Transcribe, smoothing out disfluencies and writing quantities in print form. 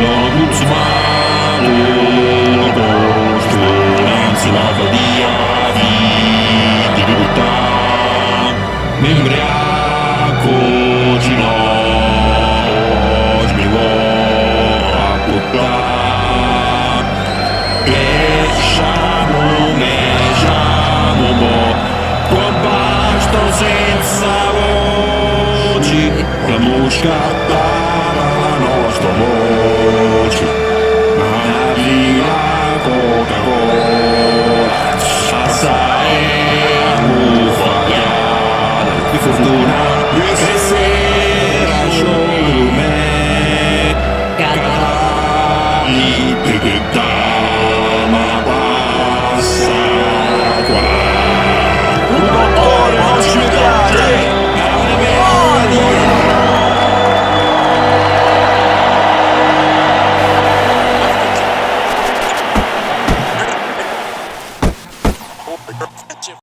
Lobus maluco, speranza lava via di libertà. Mi ubriaco de nós, me vou acutar. Me chamo, com basta senza saúde, vamos catar a nossa morte. Na vila Coca-Cola, saímos falhada e fortuna, crescer a chorume, caralho, ma passa qua. Un motore non ci piace, Oh,